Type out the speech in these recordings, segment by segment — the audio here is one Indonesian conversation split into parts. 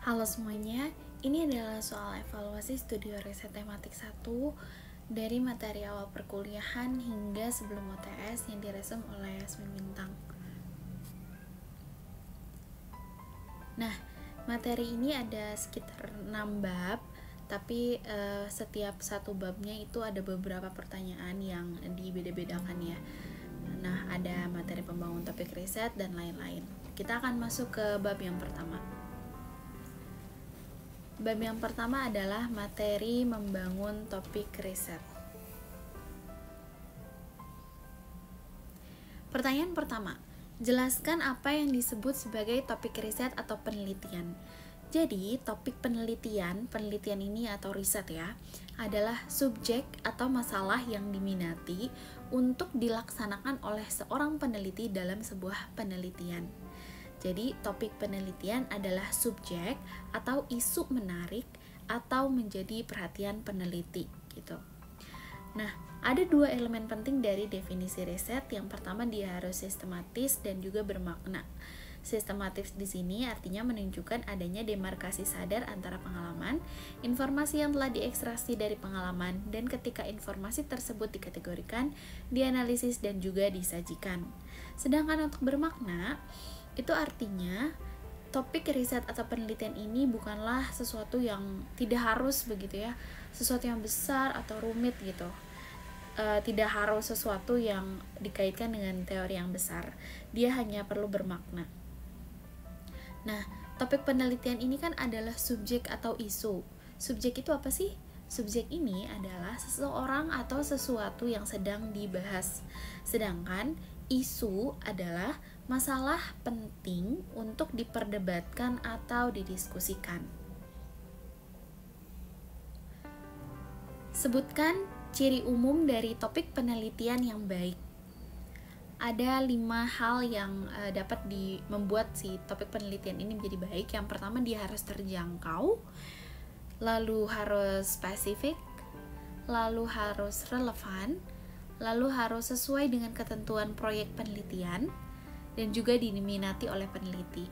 Halo semuanya, ini adalah soal evaluasi studi riset tematik 1 dari materi awal perkuliahan hingga sebelum UTS yang diresum oleh Yasmin Bintang. Nah, materi ini ada sekitar 6 bab, tapi setiap satu babnya itu ada beberapa pertanyaan yang dibeda-bedakan ya. Nah, ada materi pembangun topik riset dan lain-lain. Kita akan masuk ke bab yang pertama. Bab yang pertama adalah materi membangun topik riset. Pertanyaan pertama, jelaskan apa yang disebut sebagai topik riset atau penelitian. Jadi, topik penelitian ini atau riset ya, adalah subjek atau masalah yang diminati untuk dilaksanakan oleh seorang peneliti dalam sebuah penelitian. Jadi, topik penelitian adalah subjek atau isu menarik atau menjadi perhatian peneliti gitu. Nah, ada dua elemen penting dari definisi riset. Yang pertama, dia harus sistematis dan juga bermakna. Sistematis di sini artinya menunjukkan adanya demarkasi sadar antara pengalaman, informasi yang telah diekstraksi dari pengalaman, dan ketika informasi tersebut dikategorikan, dianalisis dan juga disajikan. Sedangkan untuk bermakna, itu artinya topik riset atau penelitian ini bukanlah sesuatu yang tidak harus begitu ya, sesuatu yang besar atau rumit gitu. Tidak harus sesuatu yang dikaitkan dengan teori yang besar. Dia hanya perlu bermakna. Nah, topik penelitian ini kan adalah subjek atau isu. Subjek itu apa sih? Subjek ini adalah seseorang atau sesuatu yang sedang dibahas. Sedangkan isu adalah masalah penting untuk diperdebatkan atau didiskusikan. Sebutkan ciri umum dari topik penelitian yang baik. Ada 5 hal yang dapat membuat si topik penelitian ini menjadi baik. Yang pertama, dia harus terjangkau, lalu harus spesifik, lalu harus relevan, lalu harus sesuai dengan ketentuan proyek penelitian, dan juga diminati oleh peneliti.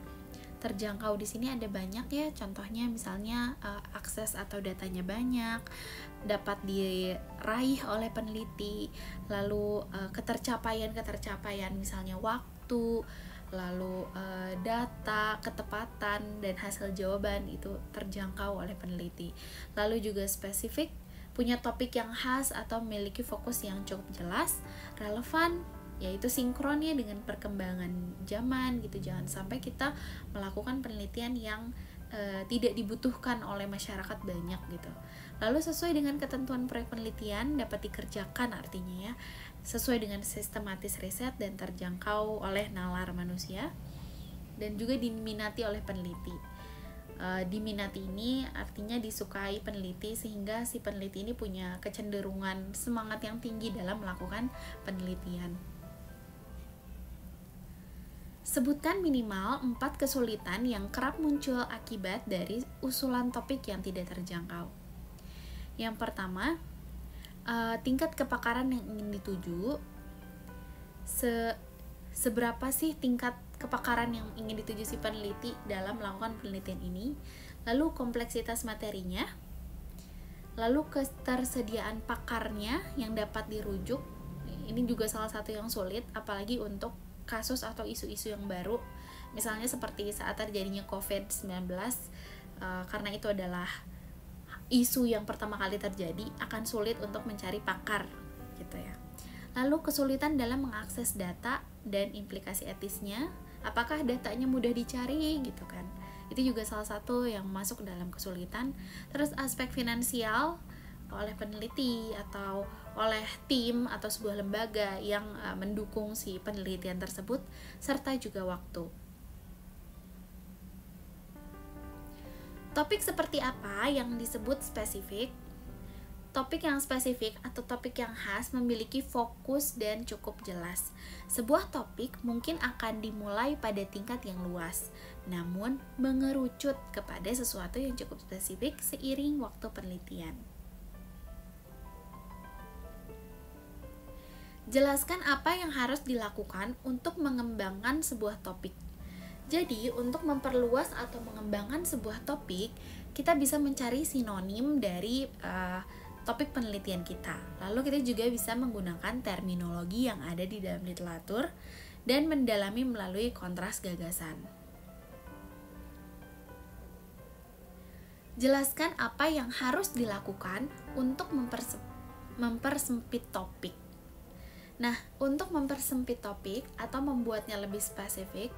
Terjangkau di sini ada banyak ya, contohnya misalnya akses atau datanya banyak, dapat diraih oleh peneliti, lalu ketercapaian misalnya waktu, lalu data, ketepatan, dan hasil jawaban itu terjangkau oleh peneliti. Lalu juga spesifik, punya topik yang khas atau memiliki fokus yang cukup jelas. Relevan, yaitu sinkronnya dengan perkembangan zaman gitu. Jangan sampai kita melakukan penelitian yang tidak dibutuhkan oleh masyarakat banyak gitu. Lalu sesuai dengan ketentuan proyek penelitian, dapat dikerjakan artinya ya, sesuai dengan sistematis riset dan terjangkau oleh nalar manusia, dan juga diminati oleh peneliti. Diminati ini artinya disukai peneliti, sehingga si peneliti ini punya kecenderungan semangat yang tinggi dalam melakukan penelitian. Sebutkan minimal 4 kesulitan yang kerap muncul akibat dari usulan topik yang tidak terjangkau. Yang pertama, tingkat kepakaran yang ingin dituju. Seberapa sih tingkat kepakaran yang ingin dituju si peneliti dalam melakukan penelitian ini? Lalu kompleksitas materinya, lalu ketersediaan pakarnya yang dapat dirujuk. Ini juga salah satu yang sulit, apalagi untuk kasus atau isu-isu yang baru, misalnya seperti saat terjadinya COVID-19, karena itu adalah isu yang pertama kali terjadi, akan sulit untuk mencari pakar gitu ya. Lalu kesulitan dalam mengakses data dan implikasi etisnya, apakah datanya mudah dicari gitu kan, itu juga salah satu yang masuk dalam kesulitan. Terus aspek finansial oleh peneliti atau oleh tim atau sebuah lembaga yang mendukung si penelitian tersebut, serta juga waktu. Topik seperti apa yang disebut spesifik? Topik yang spesifik atau topik yang khas memiliki fokus dan cukup jelas. Sebuah topik mungkin akan dimulai pada tingkat yang luas, namun mengerucut kepada sesuatu yang cukup spesifik seiring waktu penelitian. Jelaskan apa yang harus dilakukan untuk mengembangkan sebuah topik. Jadi, untuk memperluas atau mengembangkan sebuah topik, kita bisa mencari sinonim dari topik penelitian kita. Lalu kita juga bisa menggunakan terminologi yang ada di dalam literatur dan mendalami melalui kontras gagasan. Jelaskan apa yang harus dilakukan untuk mempersempit topik. Nah, untuk mempersempit topik atau membuatnya lebih spesifik,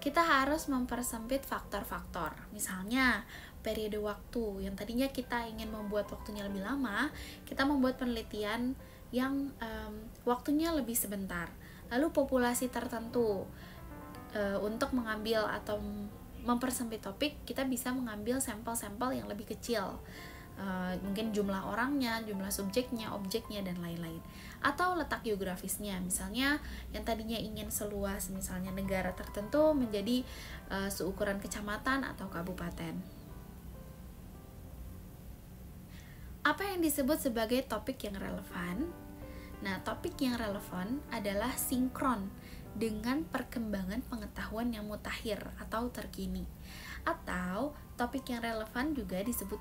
kita harus mempersempit faktor-faktor. Misalnya, periode waktu yang tadinya kita ingin membuat waktunya lebih lama, kita membuat penelitian yang waktunya lebih sebentar. Lalu populasi tertentu, untuk mengambil atau mempersempit topik, kita bisa mengambil sampel-sampel yang lebih kecil. Mungkin jumlah orangnya, jumlah subjeknya, objeknya, dan lain-lain. Atau letak geografisnya, misalnya yang tadinya ingin seluas misalnya negara tertentu menjadi seukuran kecamatan atau kabupaten. Apa yang disebut sebagai topik yang relevan? Nah, topik yang relevan adalah sinkron dengan perkembangan pengetahuan yang mutakhir atau terkini. Atau topik yang relevan juga disebut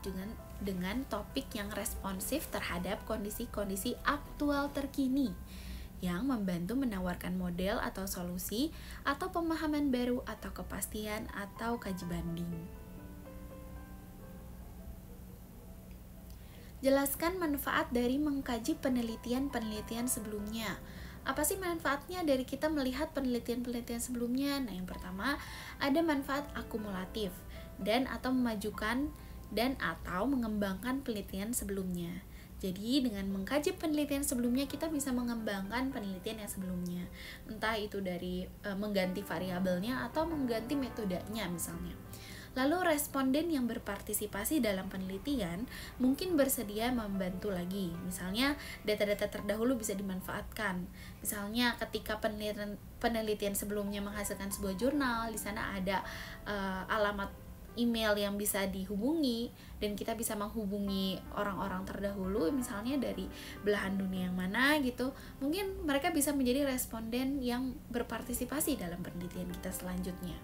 dengan topik yang responsif terhadap kondisi-kondisi aktual terkini, yang membantu menawarkan model atau solusi atau pemahaman baru atau kepastian atau kaji banding. Jelaskan manfaat dari mengkaji penelitian-penelitian sebelumnya. Apa sih manfaatnya dari kita melihat penelitian-penelitian sebelumnya? Nah, yang pertama, ada manfaat akumulatif dan atau memajukan dan atau mengembangkan penelitian sebelumnya. Jadi, dengan mengkaji penelitian sebelumnya, kita bisa mengembangkan penelitian yang sebelumnya. Entah itu dari mengganti variabelnya atau mengganti metodenya misalnya. Lalu responden yang berpartisipasi dalam penelitian mungkin bersedia membantu lagi. Misalnya data-data terdahulu bisa dimanfaatkan. Misalnya ketika penelitian sebelumnya menghasilkan sebuah jurnal, di sana ada alamat email yang bisa dihubungi dan kita bisa menghubungi orang-orang terdahulu, misalnya dari belahan dunia yang mana gitu. Mungkin mereka bisa menjadi responden yang berpartisipasi dalam penelitian kita selanjutnya.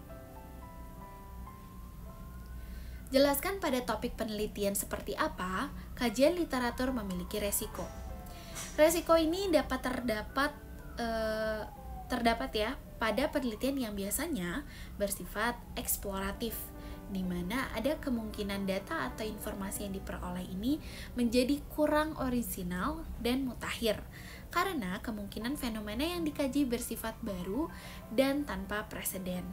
Jelaskan pada topik penelitian seperti apa kajian literatur memiliki resiko. Resiko ini dapat terdapat ya pada penelitian yang biasanya bersifat eksploratif, di mana ada kemungkinan data atau informasi yang diperoleh ini menjadi kurang orisinal dan mutakhir, karena kemungkinan fenomena yang dikaji bersifat baru dan tanpa preseden.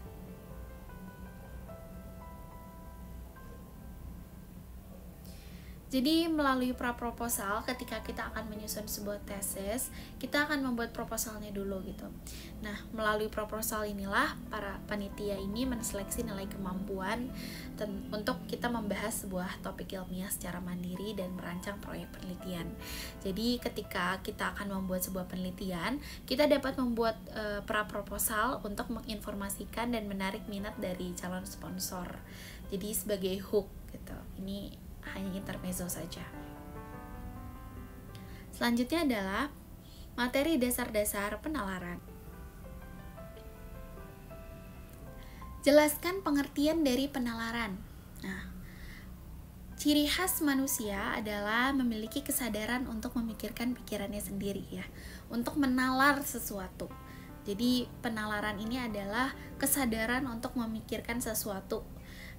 Jadi melalui praproposal, ketika kita akan menyusun sebuah tesis, kita akan membuat proposalnya dulu gitu. Nah, melalui proposal inilah para panitia ini menseleksi nilai kemampuan untuk kita membahas sebuah topik ilmiah secara mandiri dan merancang proyek penelitian. Jadi ketika kita akan membuat sebuah penelitian, kita dapat membuat praproposal untuk menginformasikan dan menarik minat dari calon sponsor. Jadi sebagai hook gitu. Ini hanya intermezzo saja. Selanjutnya adalah materi dasar-dasar penalaran. Jelaskan pengertian dari penalaran. Nah, ciri khas manusia adalah memiliki kesadaran untuk memikirkan pikirannya sendiri ya, untuk menalar sesuatu. Jadi penalaran ini adalah kesadaran untuk memikirkan sesuatu.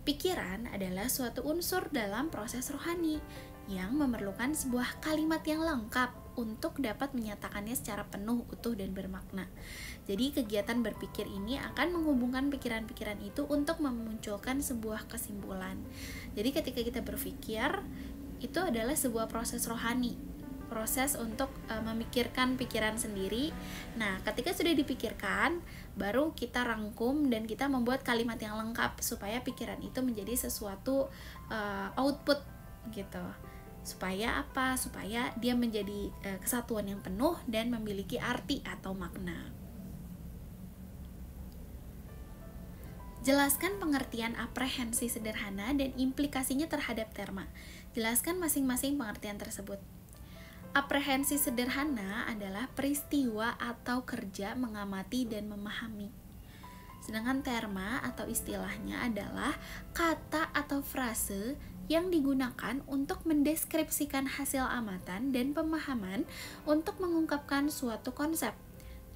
Pikiran adalah suatu unsur dalam proses rohani yang memerlukan sebuah kalimat yang lengkap untuk dapat menyatakannya secara penuh, utuh, dan bermakna. Jadi kegiatan berpikir ini akan menghubungkan pikiran-pikiran itu untuk memunculkan sebuah kesimpulan. Jadi ketika kita berpikir, itu adalah sebuah proses rohani, proses untuk memikirkan pikiran sendiri. Nah, ketika sudah dipikirkan, baru kita rangkum dan kita membuat kalimat yang lengkap supaya pikiran itu menjadi sesuatu output gitu. Supaya apa? Supaya dia menjadi kesatuan yang penuh dan memiliki arti atau makna. Jelaskan pengertian aprehensi sederhana dan implikasinya terhadap terma. Jelaskan masing-masing pengertian tersebut. Aprehensi sederhana adalah peristiwa atau kerja mengamati dan memahami. Sedangkan terma atau istilahnya adalah kata atau frase yang digunakan untuk mendeskripsikan hasil amatan dan pemahaman untuk mengungkapkan suatu konsep,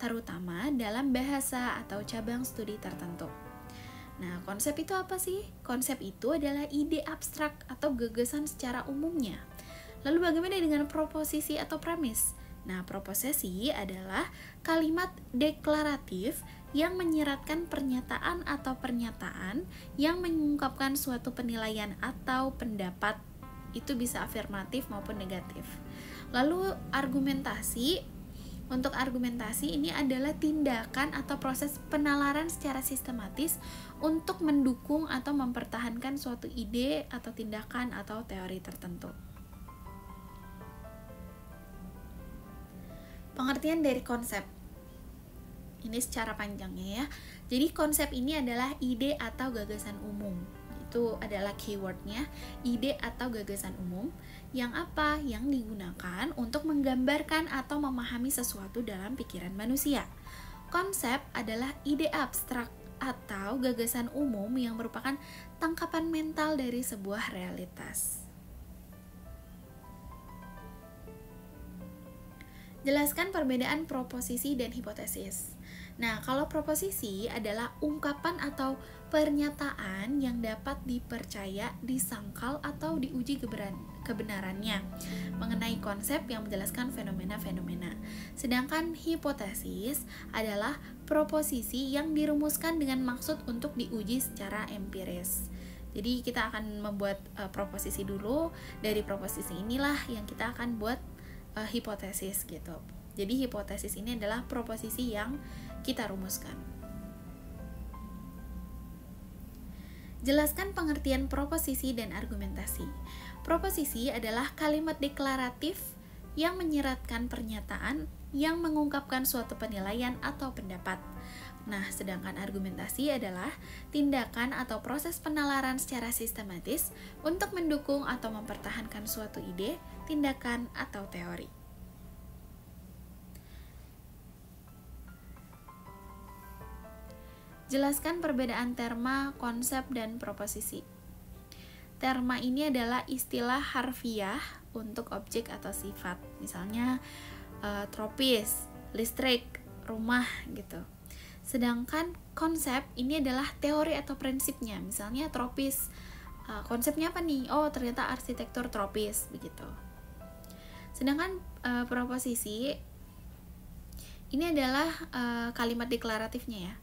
terutama dalam bahasa atau cabang studi tertentu. Nah, konsep itu apa sih? Konsep itu adalah ide abstrak atau gagasan secara umumnya. Lalu bagaimana dengan proposisi atau premis? Nah, proposisi adalah kalimat deklaratif yang menyiratkan pernyataan atau pernyataan yang mengungkapkan suatu penilaian atau pendapat. Itu bisa afirmatif maupun negatif. Lalu argumentasi. Untuk argumentasi ini adalah tindakan atau proses penalaran secara sistematis untuk mendukung atau mempertahankan suatu ide atau tindakan atau teori tertentu. Pengertian dari konsep. Ini secara panjangnya ya. Jadi konsep ini adalah ide atau gagasan umum. Itu adalah keywordnya, ide atau gagasan umum yang apa? Yang digunakan untuk menggambarkan atau memahami sesuatu dalam pikiran manusia. Konsep adalah ide abstrak atau gagasan umum yang merupakan tangkapan mental dari sebuah realitas. Jelaskan perbedaan proposisi dan hipotesis. Nah, kalau proposisi adalah ungkapan atau pernyataan yang dapat dipercaya, disangkal, atau diuji kebenarannya mengenai konsep yang menjelaskan fenomena-fenomena. Sedangkan hipotesis adalah proposisi yang dirumuskan dengan maksud untuk diuji secara empiris. Jadi kita akan membuat proposisi dulu, dari proposisi inilah yang kita akan buat hipotesis gitu. Jadi hipotesis ini adalah proposisi yang kita rumuskan. Jelaskan pengertian proposisi dan argumentasi. Proposisi adalah kalimat deklaratif yang menyiratkan pernyataan yang mengungkapkan suatu penilaian atau pendapat. Nah, sedangkan argumentasi adalah tindakan atau proses penalaran secara sistematis untuk mendukung atau mempertahankan suatu ide, tindakan, atau teori. Jelaskan perbedaan terma, konsep, dan proposisi. Terma ini adalah istilah harfiah untuk objek atau sifat. Misalnya tropis, listrik, rumah gitu. Sedangkan konsep ini adalah teori atau prinsipnya. Misalnya tropis, konsepnya apa nih? Oh, ternyata arsitektur tropis begitu. Sedangkan proposisi ini adalah kalimat deklaratifnya ya.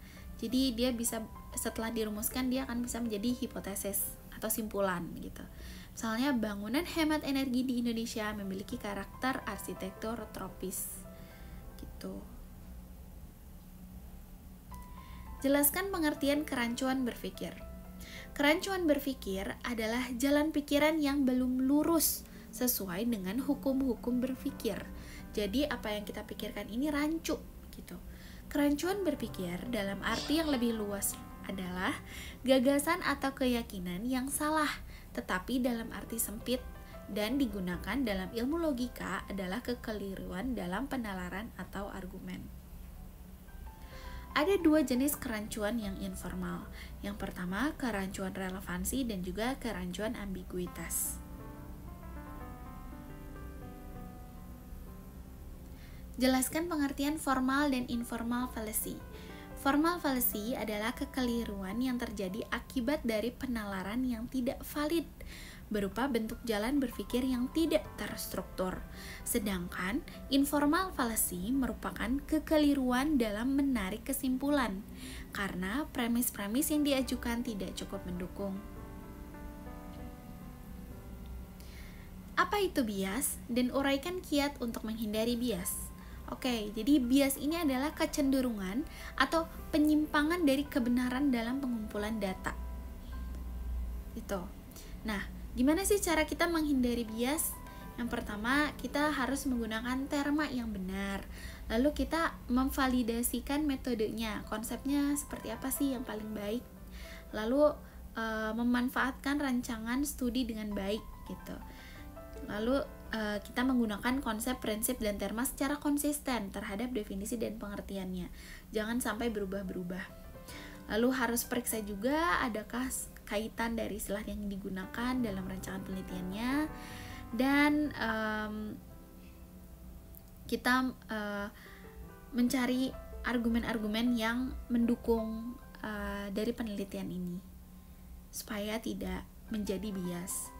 Jadi dia bisa, setelah dirumuskan dia akan bisa menjadi hipotesis atau simpulan gitu. Misalnya bangunan hemat energi di Indonesia memiliki karakter arsitektur tropis gitu. Jelaskan pengertian kerancuan berpikir. Kerancuan berpikir adalah jalan pikiran yang belum lurus sesuai dengan hukum-hukum berpikir. Jadi apa yang kita pikirkan ini rancu gitu. Kerancuan berpikir dalam arti yang lebih luas adalah gagasan atau keyakinan yang salah, tetapi dalam arti sempit dan digunakan dalam ilmu logika adalah kekeliruan dalam penalaran atau argumen. Ada dua jenis kerancuan yang informal. Yang pertama, kerancuan relevansi dan juga kerancuan ambiguitas. Jelaskan pengertian formal dan informal fallacy. Formal fallacy adalah kekeliruan yang terjadi akibat dari penalaran yang tidak valid, berupa bentuk jalan berpikir yang tidak terstruktur. Sedangkan informal fallacy merupakan kekeliruan dalam menarik kesimpulan, karena premis-premis yang diajukan tidak cukup mendukung. Apa itu bias? Dan uraikan kiat untuk menghindari bias. Oke, jadi bias ini adalah kecenderungan atau penyimpangan dari kebenaran dalam pengumpulan data. Itu. Nah, gimana sih cara kita menghindari bias? Yang pertama, kita harus menggunakan terma yang benar. Lalu kita memvalidasikan metodenya, konsepnya seperti apa sih yang paling baik. Lalu memanfaatkan rancangan studi dengan baik gitu. Lalu kita menggunakan konsep, prinsip, dan terma secara konsisten terhadap definisi dan pengertiannya. Jangan sampai berubah-berubah. Lalu harus periksa juga adakah kaitan dari istilah yang digunakan dalam rancangan penelitiannya, dan kita mencari argumen-argumen yang mendukung dari penelitian ini supaya tidak menjadi bias.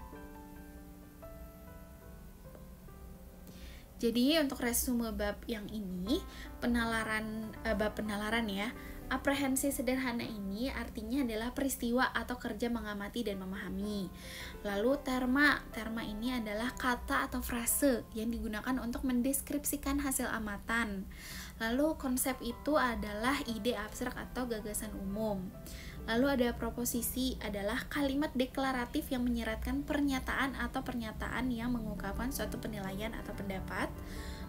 Jadi untuk resume bab yang ini, bab penalaran ya, aprehensi sederhana ini artinya adalah peristiwa atau kerja mengamati dan memahami. Lalu terma ini adalah kata atau frase yang digunakan untuk mendeskripsikan hasil amatan. Lalu konsep itu adalah ide abstrak atau gagasan umum. Lalu ada proposisi, adalah kalimat deklaratif yang menyiratkan pernyataan atau pernyataan yang mengungkapkan suatu penilaian atau pendapat.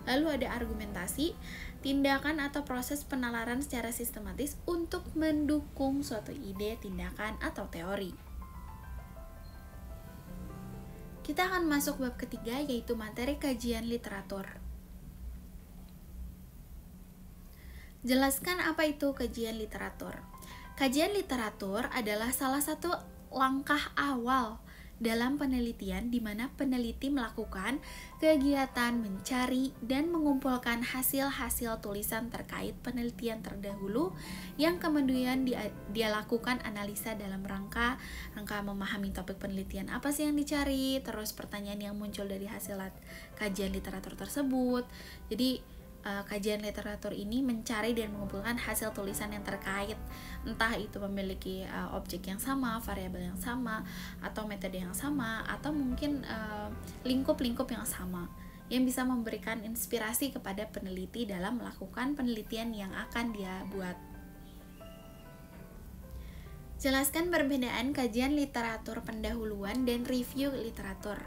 Lalu ada argumentasi, tindakan atau proses penalaran secara sistematis untuk mendukung suatu ide, tindakan, atau teori. Kita akan masuk bab ketiga, yaitu materi kajian literatur. Jelaskan apa itu kajian literatur. Kajian literatur adalah salah satu langkah awal dalam penelitian di mana peneliti melakukan kegiatan mencari dan mengumpulkan hasil-hasil tulisan terkait penelitian terdahulu yang kemudian dia lakukan analisa dalam rangka memahami topik penelitian apa sih yang dicari, terus pertanyaan yang muncul dari hasil kajian literatur tersebut. Jadi kajian literatur ini mencari dan mengumpulkan hasil tulisan yang terkait, entah itu memiliki objek yang sama, variabel yang sama, atau metode yang sama, atau mungkin lingkup-lingkup yang sama, yang bisa memberikan inspirasi kepada peneliti dalam melakukan penelitian yang akan dia buat. Jelaskan perbedaan kajian literatur pendahuluan dan review literatur.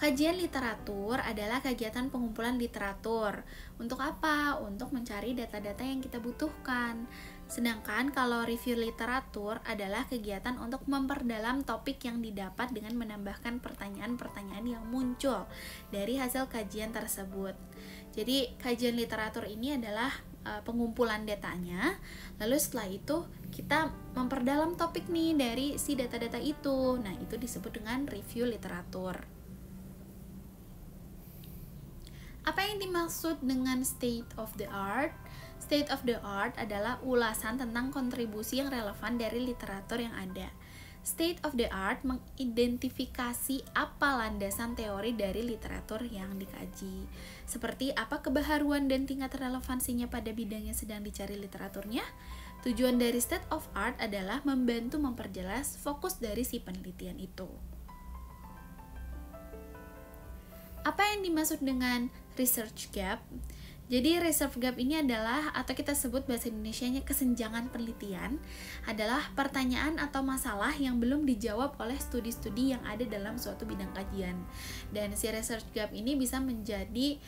Kajian literatur adalah kegiatan pengumpulan literatur. Untuk apa? Untuk mencari data-data yang kita butuhkan. Sedangkan kalau review literatur adalah kegiatan untuk memperdalam topik yang didapat dengan menambahkan pertanyaan-pertanyaan yang muncul dari hasil kajian tersebut. Jadi kajian literatur ini adalah pengumpulan datanya, lalu setelah itu kita memperdalam topik nih dari si data-data itu. Nah, itu disebut dengan review literatur. Apa yang dimaksud dengan state of the art? State of the art adalah ulasan tentang kontribusi yang relevan dari literatur yang ada. State of the art mengidentifikasi apa landasan teori dari literatur yang dikaji, seperti apa kebaharuan dan tingkat relevansinya pada bidang yang sedang dicari literaturnya. Tujuan dari state of art adalah membantu memperjelas fokus dari si penelitian itu. Apa yang dimaksud dengan research gap? Jadi research gap ini adalah, atau kita sebut bahasa Indonesianya kesenjangan penelitian, adalah pertanyaan atau masalah yang belum dijawab oleh studi-studi yang ada dalam suatu bidang kajian. Dan si research gap ini bisa menjadi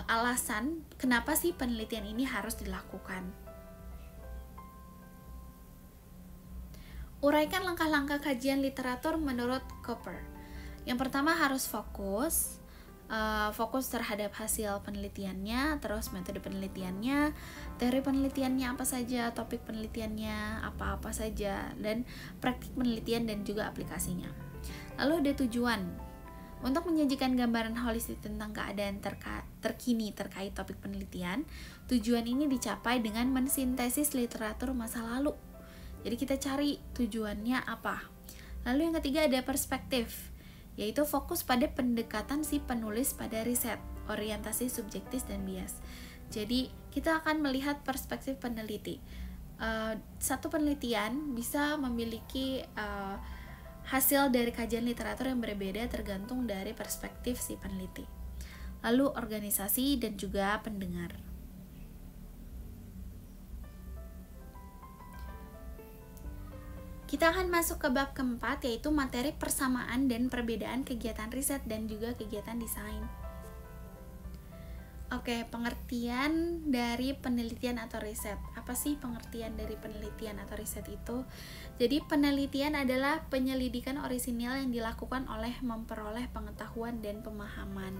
alasan kenapa sih penelitian ini harus dilakukan. Uraikan langkah-langkah kajian literatur menurut Cooper. Yang pertama harus fokus terhadap hasil penelitiannya, terus metode penelitiannya, teori penelitiannya apa saja, topik penelitiannya apa-apa saja, dan praktik penelitian dan juga aplikasinya. Lalu ada tujuan. Untuk menyajikan gambaran holistik tentang keadaan terkini terkait topik penelitian, tujuan ini dicapai dengan mensintesis literatur masa lalu. Jadi kita cari tujuannya apa. Lalu yang ketiga ada perspektif, yaitu fokus pada pendekatan si penulis pada riset, orientasi subjektif dan bias. Jadi kita akan melihat perspektif peneliti. Satu penelitian bisa memiliki hasil dari kajian literatur yang berbeda tergantung dari perspektif si peneliti. Lalu organisasi dan juga pendengar. Kita akan masuk ke bab keempat, yaitu materi persamaan dan perbedaan kegiatan riset dan juga kegiatan desain. Oke, pengertian dari penelitian atau riset. Apa sih pengertian dari penelitian atau riset itu? Jadi penelitian adalah penyelidikan orisinil yang dilakukan oleh memperoleh pengetahuan dan pemahaman.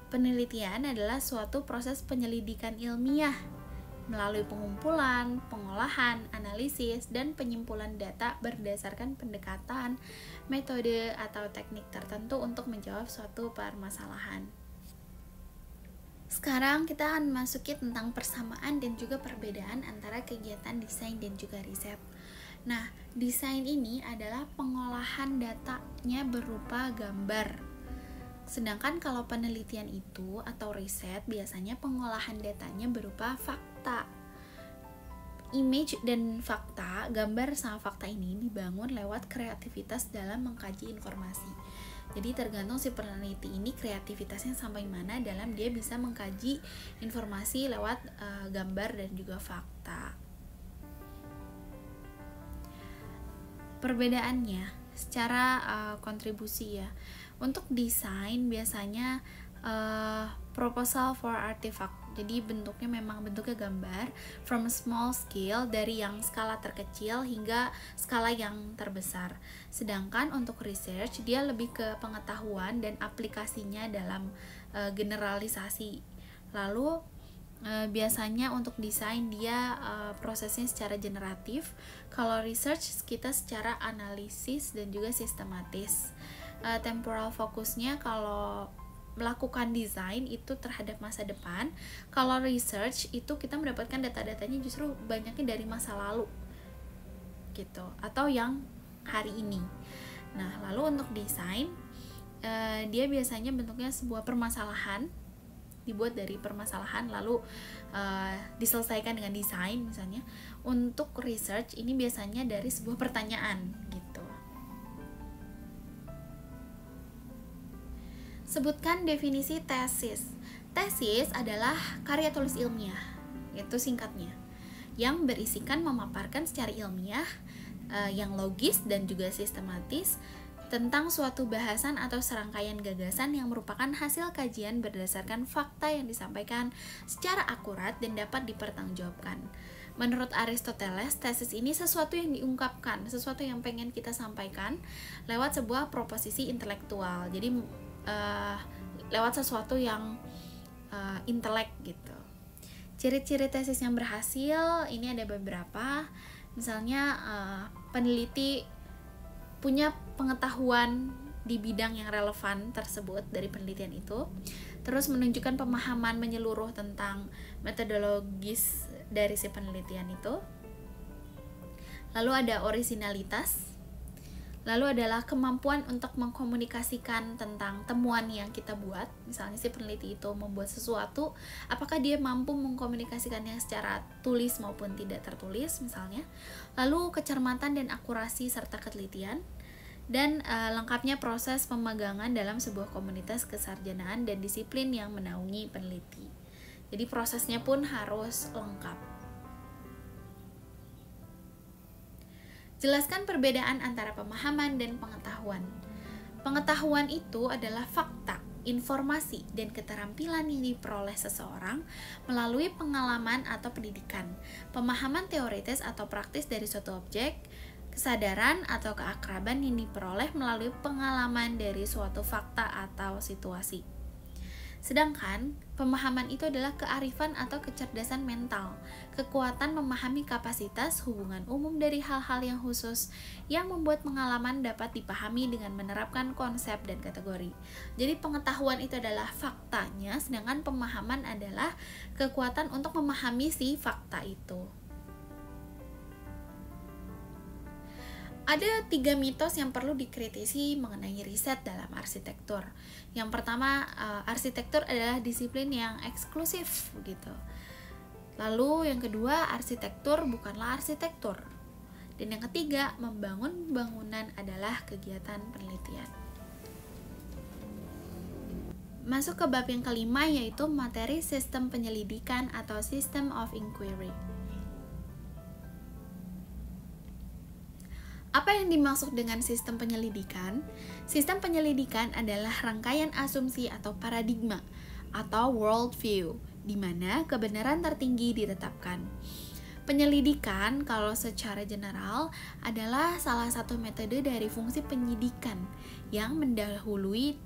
Penelitian adalah suatu proses penyelidikan ilmiah melalui pengumpulan, pengolahan, analisis, dan penyimpulan data berdasarkan pendekatan, metode, atau teknik tertentu untuk menjawab suatu permasalahan. Sekarang kita akan memasuki tentang persamaan dan juga perbedaan antara kegiatan desain dan juga riset. Nah, desain ini adalah pengolahan datanya berupa gambar. Sedangkan kalau penelitian itu atau riset biasanya pengolahan datanya berupa fakta. Image dan fakta, gambar sama fakta ini dibangun lewat kreativitas dalam mengkaji informasi. Jadi tergantung si peneliti ini kreativitasnya sampai mana dalam dia bisa mengkaji informasi lewat gambar dan juga fakta. Perbedaannya secara kontribusi ya. Untuk desain biasanya proposal for artifact. Jadi bentuknya memang bentuknya gambar from small scale, dari yang skala terkecil hingga skala yang terbesar. Sedangkan untuk research dia lebih ke pengetahuan dan aplikasinya dalam generalisasi. Lalu biasanya untuk desain dia prosesnya secara generatif. Kalau research kita secara analisis dan juga sistematis. Temporal fokusnya kalau melakukan desain itu terhadap masa depan. Kalau research itu kita mendapatkan data-datanya justru banyaknya dari masa lalu gitu, atau yang hari ini. Nah, lalu untuk desain dia biasanya bentuknya sebuah permasalahan, dibuat dari permasalahan lalu diselesaikan dengan desain misalnya. Untuk research ini biasanya dari sebuah pertanyaan gitu. Sebutkan definisi tesis. Tesis adalah karya tulis ilmiah, itu singkatnya, yang berisikan memaparkan secara ilmiah yang logis dan juga sistematis tentang suatu bahasan atau serangkaian gagasan yang merupakan hasil kajian berdasarkan fakta yang disampaikan secara akurat dan dapat dipertanggungjawabkan. Menurut Aristoteles, tesis ini sesuatu yang diungkapkan, sesuatu yang pengen kita sampaikan lewat sebuah proposisi intelektual. Jadi lewat sesuatu yang intelek gitu. Ciri-ciri tesis yang berhasil ini ada beberapa. Misalnya peneliti punya pengetahuan di bidang yang relevan tersebut dari penelitian itu, terus menunjukkan pemahaman menyeluruh tentang metodologis dari si penelitian itu. Lalu ada orisinalitas. Lalu adalah kemampuan untuk mengkomunikasikan tentang temuan yang kita buat. Misalnya si peneliti itu membuat sesuatu, apakah dia mampu mengkomunikasikannya secara tulis maupun tidak tertulis misalnya. Lalu kecermatan dan akurasi serta ketelitian. Dan lengkapnya proses pemagangan dalam sebuah komunitas kesarjanaan dan disiplin yang menaungi peneliti. Jadi prosesnya pun harus lengkap. Jelaskan perbedaan antara pemahaman dan pengetahuan. Pengetahuan itu adalah fakta, informasi, dan keterampilan yang diperoleh seseorang melalui pengalaman atau pendidikan. Pemahaman teoritis atau praktis dari suatu objek, kesadaran atau keakraban yang diperoleh melalui pengalaman dari suatu fakta atau situasi. Sedangkan pemahaman itu adalah kearifan atau kecerdasan mental, kekuatan memahami kapasitas hubungan umum dari hal-hal yang khusus yang membuat pengalaman dapat dipahami dengan menerapkan konsep dan kategori. Jadi pengetahuan itu adalah faktanya, sedangkan pemahaman adalah kekuatan untuk memahami si fakta itu. Ada 3 mitos yang perlu dikritisi mengenai riset dalam arsitektur. Yang pertama, arsitektur adalah disiplin yang eksklusif gitu. Lalu yang kedua, arsitektur bukanlah arsitektur. Dan yang ketiga, membangun bangunan adalah kegiatan penelitian. Masuk ke bab yang kelima, yaitu materi sistem penyelidikan atau system of inquiry. Apa yang dimaksud dengan sistem penyelidikan? Sistem penyelidikan adalah rangkaian asumsi atau paradigma atau worldview, di mana kebenaran tertinggi ditetapkan. Penyelidikan kalau secara general adalah salah satu metode dari fungsi penyidikan yang mendahului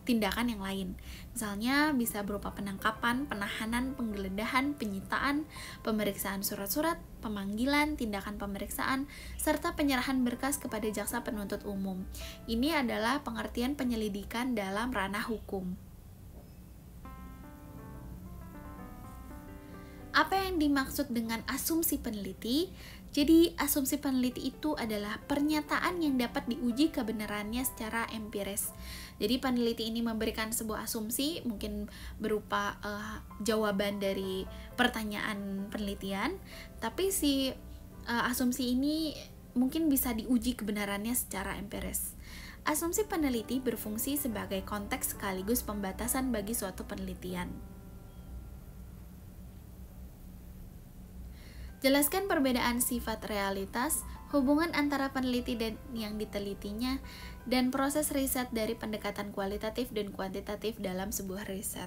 tindakan yang lain. Misalnya bisa berupa penangkapan, penahanan, penggeledahan, penyitaan, pemeriksaan surat-surat, pemanggilan, tindakan pemeriksaan, serta penyerahan berkas kepada jaksa penuntut umum. Ini adalah pengertian penyelidikan dalam ranah hukum. Apa yang dimaksud dengan asumsi peneliti? Jadi, asumsi peneliti itu adalah pernyataan yang dapat diuji kebenarannya secara empiris. Jadi, peneliti ini memberikan sebuah asumsi, mungkin berupa jawaban dari pertanyaan penelitian, tapi si asumsi ini mungkin bisa diuji kebenarannya secara empiris. Asumsi peneliti berfungsi sebagai konteks sekaligus pembatasan bagi suatu penelitian. Jelaskan perbedaan sifat realitas, hubungan antara peneliti dan yang ditelitinya, dan proses riset dari pendekatan kualitatif dan kuantitatif dalam sebuah riset.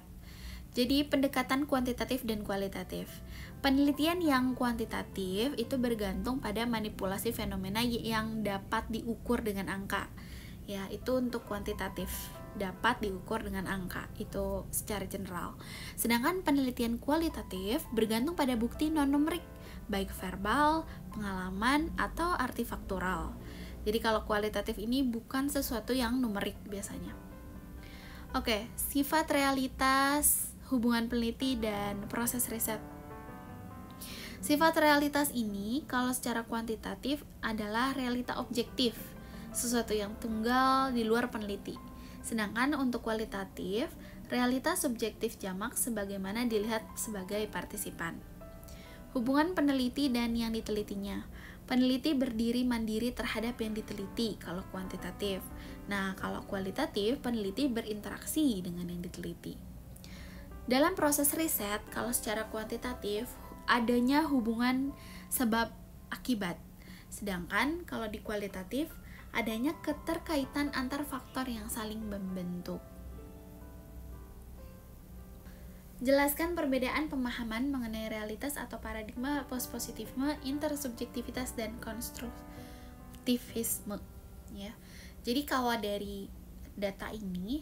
Jadi, pendekatan kuantitatif dan kualitatif. Penelitian yang kuantitatif itu bergantung pada manipulasi fenomena yang dapat diukur dengan angka. Ya, itu untuk kuantitatif, dapat diukur dengan angka, itu secara general. Sedangkan penelitian kualitatif bergantung pada bukti non-numerik, baik verbal, pengalaman, atau artifaktural. Jadi kalau kualitatif ini bukan sesuatu yang numerik biasanya. Oke, sifat realitas, hubungan peneliti, dan proses riset. Sifat realitas ini kalau secara kuantitatif adalah realita objektif, sesuatu yang tunggal di luar peneliti. Sedangkan untuk kualitatif, realitas subjektif jamak sebagaimana dilihat sebagai partisipan. Hubungan peneliti dan yang ditelitinya. Peneliti berdiri mandiri terhadap yang diteliti kalau kuantitatif. Nah, kalau kualitatif, peneliti berinteraksi dengan yang diteliti. Dalam proses riset, kalau secara kuantitatif, adanya hubungan sebab akibat. Sedangkan kalau di kualitatif, adanya keterkaitan antar faktor yang saling membentuk. Jelaskan perbedaan pemahaman mengenai realitas atau paradigma postpositifisme, intersubjektivitas, dan konstruktivisme. Ya. Jadi kalau dari data ini,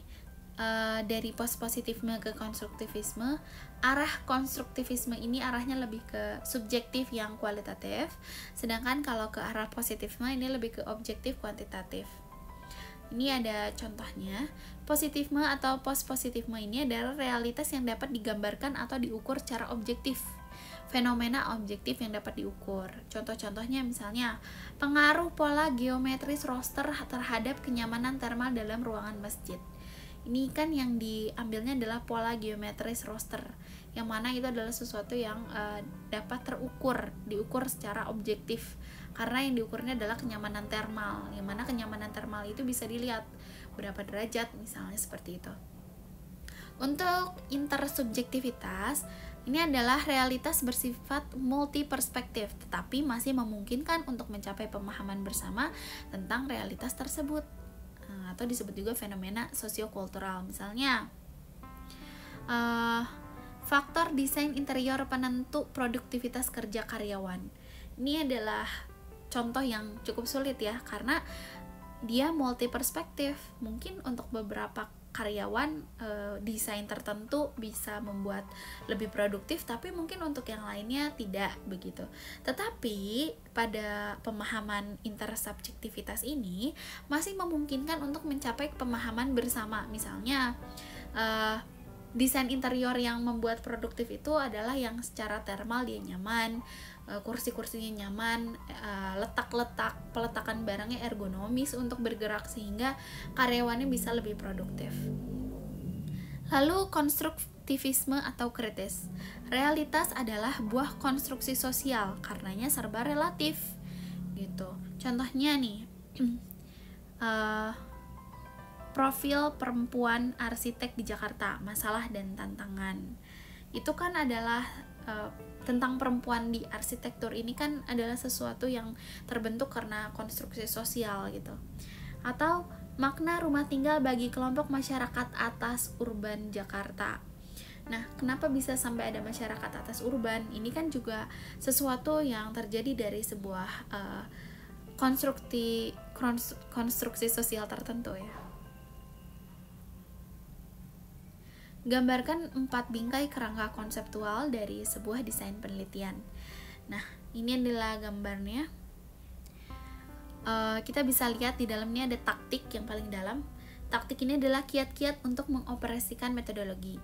dari postpositifisme ke konstruktivisme, arah konstruktivisme ini arahnya lebih ke subjektif yang kualitatif, sedangkan kalau ke arah positifisme ini lebih ke objektif kuantitatif. Ini ada contohnya. Positifisme atau postpositifisme ini adalah realitas yang dapat digambarkan atau diukur secara objektif. Fenomena objektif yang dapat diukur. Contoh-contohnya misalnya, pengaruh pola geometris roster terhadap kenyamanan termal dalam ruangan masjid. Ini kan yang diambilnya adalah pola geometris roster, yang mana itu adalah sesuatu yang dapat diukur secara objektif, karena yang diukurnya adalah kenyamanan termal, yang mana kenyamanan termal itu bisa dilihat berapa derajat misalnya seperti itu. Untuk intersubjektivitas, ini adalah realitas bersifat multiperspektif, tetapi masih memungkinkan untuk mencapai pemahaman bersama tentang realitas tersebut, atau disebut juga fenomena sosiokultural. Misalnya, faktor desain interior penentu produktivitas kerja karyawan. Ini adalah contoh yang cukup sulit ya, karena dia multi perspektif. Mungkin untuk beberapa karyawan desain tertentu bisa membuat lebih produktif, tapi mungkin untuk yang lainnya tidak begitu. Tetapi pada pemahaman intersubjektivitas ini masih memungkinkan untuk mencapai pemahaman bersama. Misalnya desain interior yang membuat produktif itu adalah yang secara termal dia nyaman, kursi-kursinya nyaman, peletakan barangnya ergonomis untuk bergerak sehingga karyawannya bisa lebih produktif. Lalu konstruktivisme atau kritis. Realitas adalah buah konstruksi sosial, karenanya serba relatif gitu. Contohnya nih, profil perempuan arsitek di Jakarta, masalah dan tantangan. Itu kan adalah tentang perempuan di arsitektur ini kan adalah sesuatu yang terbentuk karena konstruksi sosial gitu. Atau makna rumah tinggal bagi kelompok masyarakat atas urban Jakarta. Nah, kenapa bisa sampai ada masyarakat atas urban? Ini kan juga sesuatu yang terjadi dari sebuah konstruksi sosial tertentu ya. Gambarkan 4 bingkai kerangka konseptual dari sebuah desain penelitian. Nah, ini adalah gambarnya. Kita bisa lihat di dalamnya ada taktik yang paling dalam. Taktik ini adalah kiat-kiat untuk mengoperasikan metodologi.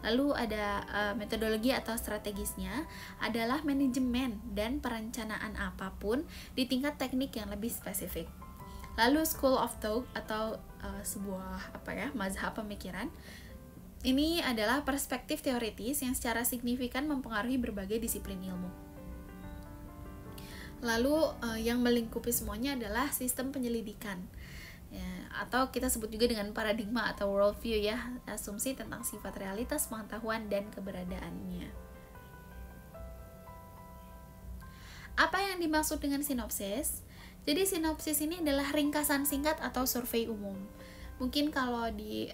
Lalu ada metodologi atau strategisnya adalah manajemen dan perencanaan apapun di tingkat teknik yang lebih spesifik. Lalu school of thought atau sebuah mazhab pemikiran. Ini adalah perspektif teoritis yang secara signifikan mempengaruhi berbagai disiplin ilmu. Lalu yang melingkupi semuanya adalah sistem penyelidikan, ya, atau kita sebut juga dengan paradigma atau worldview ya, asumsi tentang sifat realitas pengetahuan dan keberadaannya. Apa yang dimaksud dengan sinopsis? Jadi sinopsis ini adalah ringkasan singkat atau survei umum. Mungkin kalau di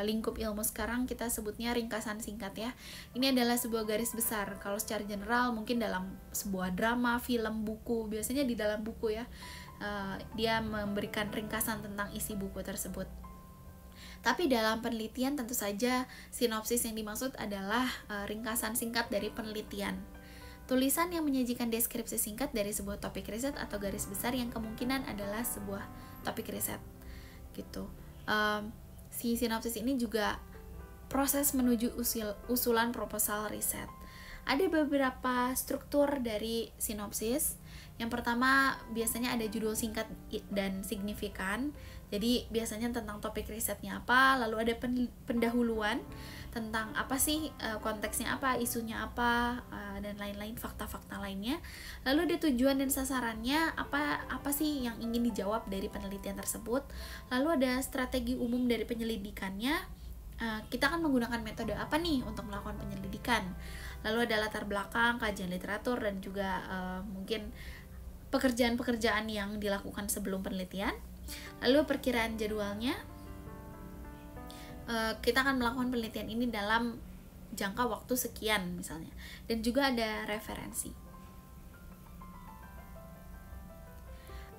lingkup ilmu sekarang kita sebutnya ringkasan singkat ya. Ini adalah sebuah garis besar. Kalau secara general mungkin dalam sebuah drama, film, buku, biasanya di dalam buku ya, dia memberikan ringkasan tentang isi buku tersebut. Tapi dalam penelitian tentu saja sinopsis yang dimaksud adalah ringkasan singkat dari penelitian. Tulisan yang menyajikan deskripsi singkat dari sebuah topik riset atau garis besar yang kemungkinan adalah sebuah topik riset gitu. Si sinopsis ini juga proses menuju usulan proposal riset. Ada beberapa struktur dari sinopsis. Yang pertama biasanya ada judul singkat dan signifikan. Jadi biasanya tentang topik risetnya apa, lalu ada pendahuluan tentang apa sih konteksnya apa, isunya apa, dan lain-lain, fakta-fakta lainnya. Lalu ada tujuan dan sasarannya, apa sih yang ingin dijawab dari penelitian tersebut. Lalu ada strategi umum dari penyelidikannya, kita akan menggunakan metode apa nih untuk melakukan penyelidikan. Lalu ada latar belakang, kajian literatur, dan juga mungkin pekerjaan-pekerjaan yang dilakukan sebelum penelitian. Lalu perkiraan jadwalnya, kita akan melakukan penelitian ini dalam jangka waktu sekian misalnya, dan juga ada referensi.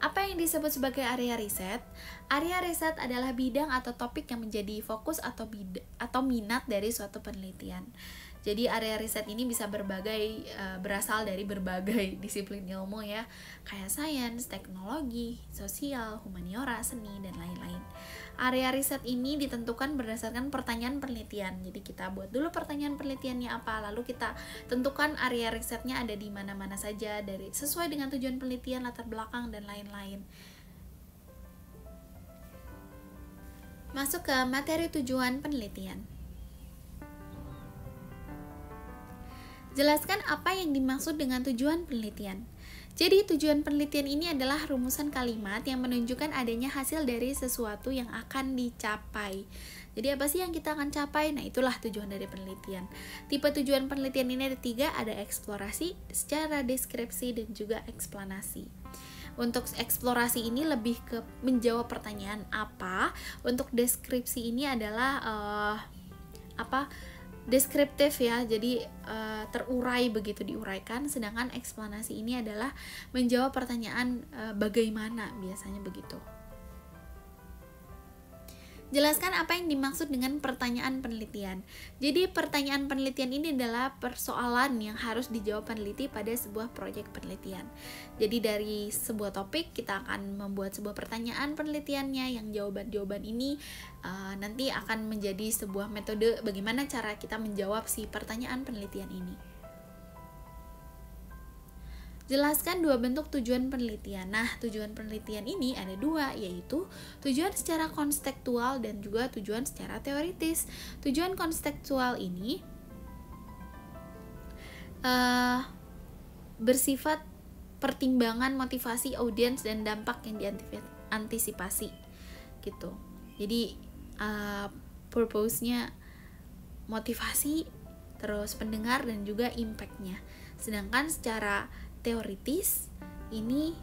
Apa yang disebut sebagai area riset? Area riset adalah bidang atau topik yang menjadi fokus atau minat dari suatu penelitian. Jadi area riset ini bisa berasal dari berbagai disiplin ilmu ya, kayak sains, teknologi, sosial, humaniora, seni, dan lain-lain. Area riset ini ditentukan berdasarkan pertanyaan penelitian. Jadi kita buat dulu pertanyaan penelitiannya apa, lalu kita tentukan area risetnya ada di mana-mana saja sesuai dengan tujuan penelitian, latar belakang, dan lain-lain. Masuk ke materi tujuan penelitian. Jelaskan apa yang dimaksud dengan tujuan penelitian. Jadi tujuan penelitian ini adalah rumusan kalimat yang menunjukkan adanya hasil dari sesuatu yang akan dicapai. Jadi apa sih yang kita akan capai? Nah, itulah tujuan dari penelitian. Tipe tujuan penelitian ini ada 3, ada eksplorasi, secara deskripsi, dan juga eksplanasi. Untuk eksplorasi ini lebih ke menjawab pertanyaan apa. Untuk deskripsi ini adalah deskriptif ya, jadi terurai begitu, diuraikan. Sedangkan eksplanasi ini adalah menjawab pertanyaan bagaimana, biasanya begitu. Jelaskan apa yang dimaksud dengan pertanyaan penelitian. Jadi pertanyaan penelitian ini adalah persoalan yang harus dijawab peneliti pada sebuah proyek penelitian. Jadi dari sebuah topik kita akan membuat sebuah pertanyaan penelitiannya, yang jawaban-jawaban ini nanti akan menjadi sebuah metode bagaimana cara kita menjawab si pertanyaan penelitian ini. Jelaskan 2 bentuk tujuan penelitian. Nah, tujuan penelitian ini ada 2, yaitu tujuan secara konseptual dan juga tujuan secara teoritis. Tujuan konseptual ini bersifat pertimbangan motivasi audiens dan dampak yang diantisipasi gitu. Jadi purpose-nya motivasi, terus pendengar, dan juga impact-nya. Sedangkan secara teoritis ini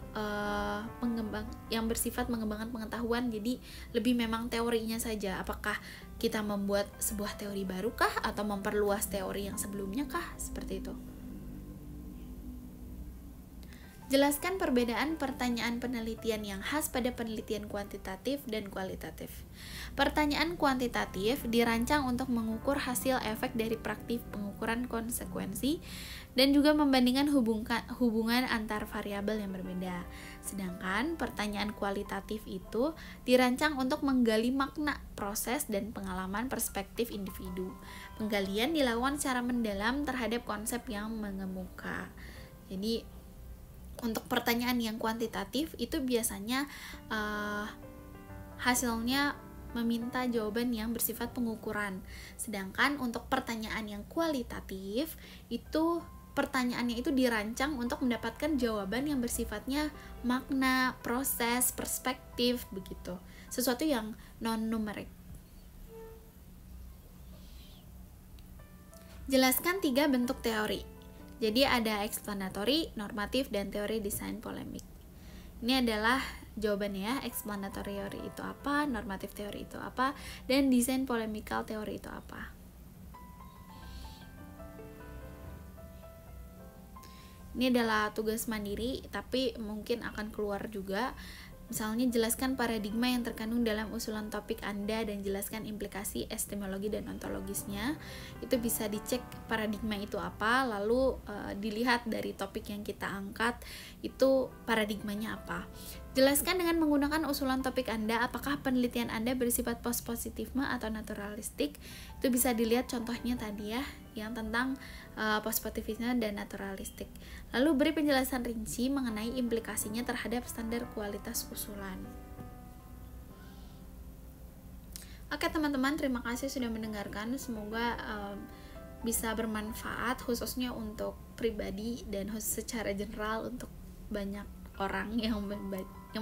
yang bersifat mengembangkan pengetahuan, jadi lebih memang teorinya saja. Apakah kita membuat sebuah teori baru kah atau memperluas teori yang sebelumnya kah, seperti itu. Jelaskan perbedaan pertanyaan penelitian yang khas pada penelitian kuantitatif dan kualitatif. Pertanyaan kuantitatif dirancang untuk mengukur hasil efek dari praktik pengukuran konsekuensi dan juga membandingkan hubungan antar variabel yang berbeda. Sedangkan pertanyaan kualitatif itu dirancang untuk menggali makna, proses, dan pengalaman perspektif individu. Penggalian dilakukan secara mendalam terhadap konsep yang mengemuka. Jadi untuk pertanyaan yang kuantitatif itu biasanya hasilnya meminta jawaban yang bersifat pengukuran. Sedangkan untuk pertanyaan yang kualitatif itu pertanyaannya itu dirancang untuk mendapatkan jawaban yang bersifatnya makna, proses, perspektif, begitu. Sesuatu yang non-numerik. Jelaskan 3 bentuk teori. Jadi ada explanatory, normatif, dan teori desain polemik. Ini adalah jawabannya ya, explanatory teori itu apa, normatif teori itu apa, dan desain polemical teori itu apa. Ini adalah tugas mandiri, tapi mungkin akan keluar juga. Misalnya, jelaskan paradigma yang terkandung dalam usulan topik Anda dan jelaskan implikasi epistemologi dan ontologisnya. Itu bisa dicek paradigma itu apa, lalu dilihat dari topik yang kita angkat itu paradigmanya apa. Jelaskan dengan menggunakan usulan topik Anda apakah penelitian Anda bersifat post-positifme atau naturalistik. Itu bisa dilihat contohnya tadi ya, yang tentang post-positivisme dan naturalistik. Lalu beri penjelasan rinci mengenai implikasinya terhadap standar kualitas usulan. Oke teman-teman, terima kasih sudah mendengarkan. Semoga bisa bermanfaat khususnya untuk pribadi dan secara general untuk banyak orang yang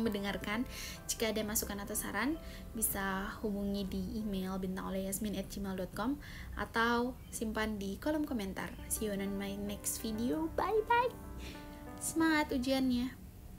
mendengarkan. Jika ada masukan atau saran, bisa hubungi di email bintangolehyaSmin@gmail.com atau simpan di kolom komentar. See you on my next video. Bye bye. Semangat ujiannya.